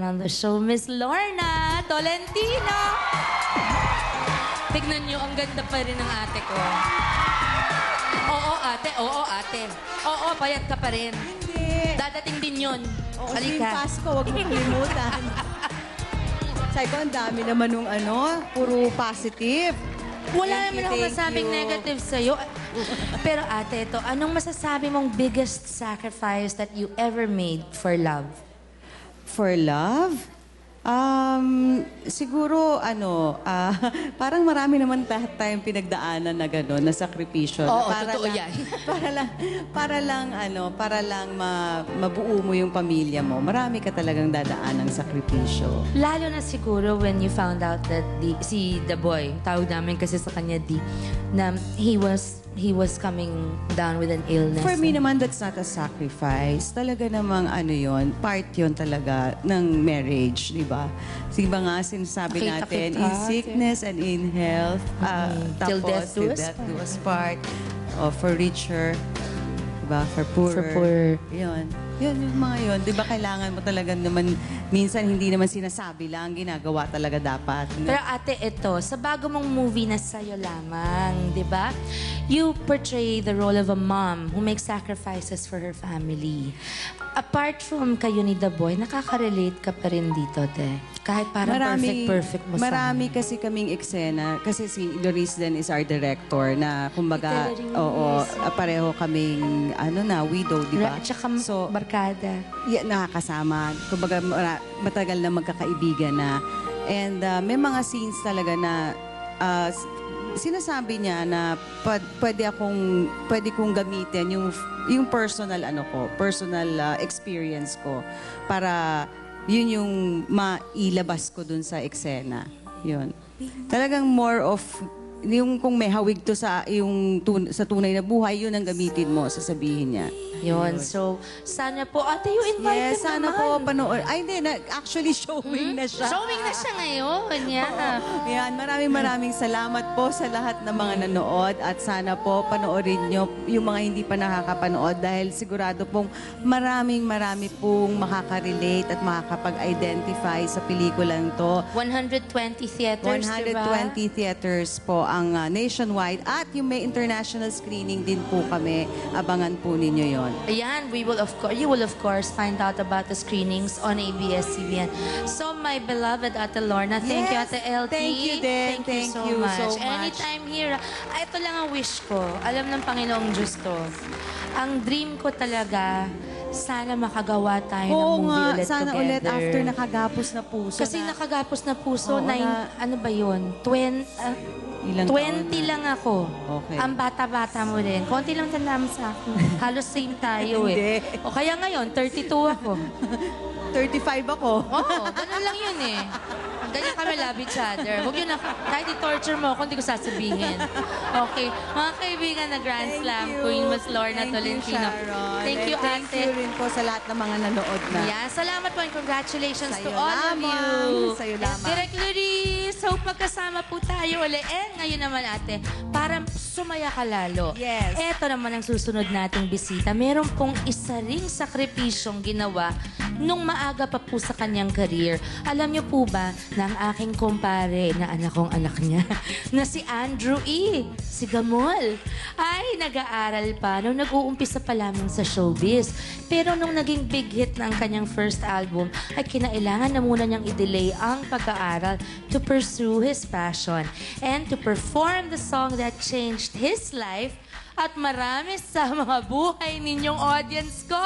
On the show, Miss Lorna Tolentino. Tignan niyo, ang ganda pa rin ng ate ko. Oo, ate. Oo, ate. Oo, payat ka pa rin. Hindi. Dadating din yun. Oo, Halika. yung Pasko, huwag mong kalimutan. Sabi ko, ang dami naman nung puro positive. Wala Thank naman you, ako thank masabing you. negative sa'yo. Pero ate, ito, anong masasabi mong biggest sacrifice that you ever made for love? For love? Siguro, parang marami naman tayong pinagdaanan na gano'n, na sakripisyo. Oo, totoo yan. Para lang mabuo mo yung pamilya mo. Marami ka talagang dadaan ng sakripisyo. Lalo na siguro when you found out that si The Boy, tawag namin kasi sa kanya na he was coming down with an illness. For me naman, that's not a sacrifice. Talaga namang yon, part yon talaga ng marriage, di ba? Diba nga, sinasabi natin, in sickness and in health, Till death do us part. For richer, diba? For poorer. For poorer. Yun. Yun, yung mga yun. Di ba kailangan mo talaga naman, minsan hindi naman sinasabi lang, ginagawa talaga dapat. Pero ate, ito, sa bago mong movie na Sa'yo Lamang, di ba? You portray the role of a mom who makes sacrifices for her family. Apart from kayo ni The Boy, nakaka-relate ka pa rin dito, te. Kahit parang perfect mo marami kasi kaming eksena. Kasi si Doris din is our director na kumbaga, pareho kaming, widow, di ba? At saka barkada. Yeah, nakakasama. Kumbaga, matagal na magkakaibigan na. And may mga scenes talaga na sinasabi niya na pwede kong gamitin yung personal experience ko para yun yung mailabas ko dun sa eksena. Yun. Talagang more of yung kung may hawig to sa sa tunay na buhay, yun ang gamitin mo, sasabihin niya. Yun. So, sana po, ate, you invite Yes, sana po panood. Ay, hindi. Actually, showing na siya. Showing na siya ngayon. Yeah. Yan, maraming salamat po sa lahat ng mga nanood at sana po panoorin nyo yung mga hindi pa nakakapanood dahil sigurado pong marami pong makaka-relate at makakapag-identify sa pelikulang to. 120 theaters, 120 theaters po ang nationwide at yung may international screening din po kami. Abangan po ninyo yon. Ayan, you will of course find out about the screenings on ABS-CBN. So, my beloved Ate Lorna, thank you, Ate LT. Thank you din. Thank you so much. Anytime here, ito lang ang wish ko. Alam ng Panginoong Diyos to. Ang dream ko talaga, sana makagawa tayo ng movie ulit sana together. ulit after nakagapos na puso. Kasi nakagapos na puso, Oo, ano ba yun? 20 lang ako. Okay. Ang bata-bata mo rin. Konti lang tanda mo sa akin. Halos same tayo Hindi. O kaya ngayon, 32 ako. 35 ako. Oo, ganun lang yun eh. Ganyan kami love each other. Huwag yun na, kahit i-torture mo ako, hindi ko sasabihin. Okay. Mga kaibigan na Grand Slam Queen, Miss Lorna Tolentino. Thank you, Ate. Thank you rin po sa lahat ng mga nanood na. Yeah, salamat po and congratulations to Sa'yo all of lamang. you. Sa'yo lamang. Direk Luis, hope magkasama po tayo ulit. And ngayon naman ate, para sumaya ka lalo. Yes. Eto naman ang susunod nating bisita. Meron pong isa ring sakripisyong ginawa nung maaga pa po sa kanyang career. Alam niyo po ba na ang aking kumpare na anak kong anak niya na si Andrew E. si Gamol ay nag-aaral pa nung nag-uumpisa pa lamang sa showbiz. Pero nung naging big hit na ang kanyang first album, ay kinailangan na muna niyang i-delay ang pag-aaral to pursue his passion and to perform the song that changed his life at marami sa mga buhay ninyong audience ko.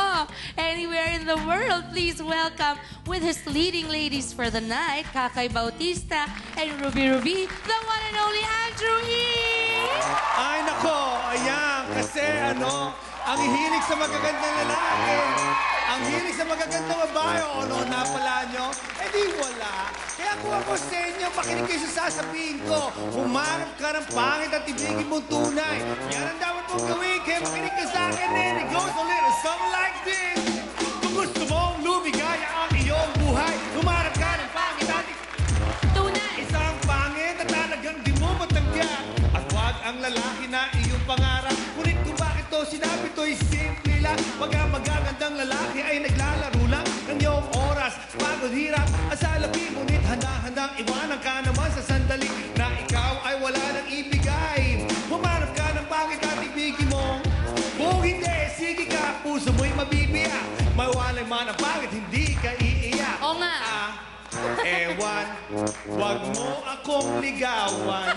Anywhere in the world, please welcome with his leading ladies for the night, Kakay Bautista and Ruby, the one and only Andrew E. Ay, nako, ayan, kasi ang hilig sa magagandang lalaki, ang hilig sa magagandang babae, napala nyo, di wala. Kaya kung ako sa inyo, makinig kayo sa sasabihin ko, humarap ka ng pangit at ibigin mong tunay. Yan ang dapat mong gawin, kaya makinig ka sa akin, and it goes a little something like this. Kung gusto mong lumigaya ang iyong buhay, humarap ka ng pangit at tunay. Isang pangit at talagang di mo matanggihan. At wag ang lalaki na iyong pangarap. Ngunit kung bakit to sinabi to'y simple lang. Pag ang magagandang lalaki ay naglalaro lang ng iyong oras. Bago Lalo't hirap at sa labi, ngunit handa-handang iwanan ka naman sa sandali na ikaw ay wala nang ibigay. Humanap ka ng bakit at ibigin mo. Kung hindi, sige ka, puso mo'y mabibiyak. Mawalay man ang bakit hindi ka iiyak. Oo nga. Ewan, wag mo akong ligawan.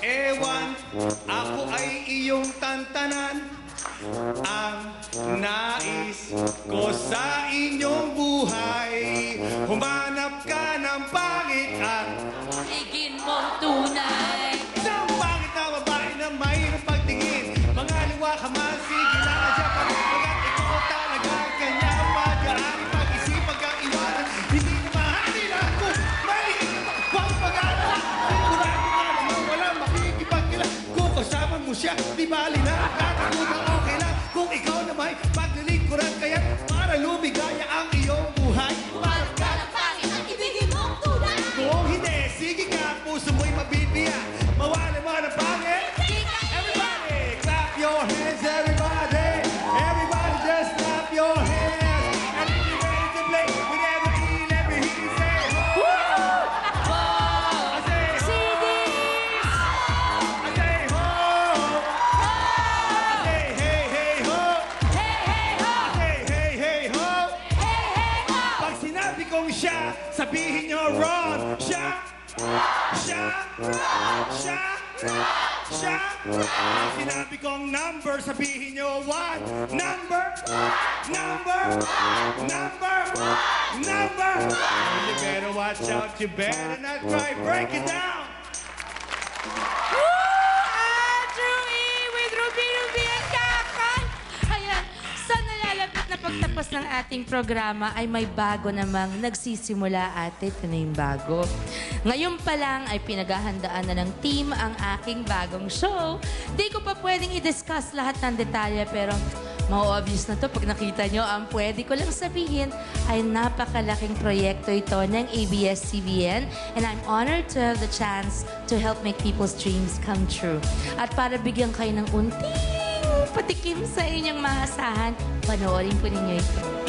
Ewan, ako ay iyong tantanan. Ang nais ko sa inyong buhay, humanap ka ng pangit at Higin mong tunay. isang pangit na babae na mayroong pagtingin. Mga liwa ka man, sige lang siya pagkagat. Ikaw talaga kanya magaan. Pag-isipan kang iwanan, hindi na mahali na ako. Maligin na pagpag-aala. Sigurado ka naman walang makikipagkila. Kung kasama mo siya, di bali na. Katakutan okay lang. Kung ikaw na may paglilingkuran kaya para lumigaya ang iyong buhay. Humanap ka ng pangit at ibigin mong tunay. Kung hindi, sige ka, puso mo'y mabibiyak. Mawala mo ng pangit. Everybody, clap your hands, everybody. Everybody just clap your hands. And if you're ready to play, with every E, let me hear you say, ho! I say, ho! I say, ho! I say, hey, hey, ho! I say, hey, hey, ho! Pag sinabi kong siya, sabihin niyo Ron. Siya. Pag sinabi kong number, sabihin niyo what? Number. You better watch out, you better not cry. Break it down. Andrew E. with Ruby and Kakay. Ayan, sa nalalapit na pagtapos ng ating programa ay may bago namang nagsisimula, ate. Ito na yung bago. Ngayon pa lang ay pinaghahandaan na ng team ang aking bagong show. Di ko pa pwedeng i-discuss lahat ng detalye pero ma-obvious na to pag nakita nyo. Ang pwede ko lang sabihin ay napakalaking proyekto ito ng ABS-CBN and I'm honored to have the chance to help make people's dreams come true. At para bigyan kayo ng unting patikim sa inyong maasahan, panoorin po ninyo ito.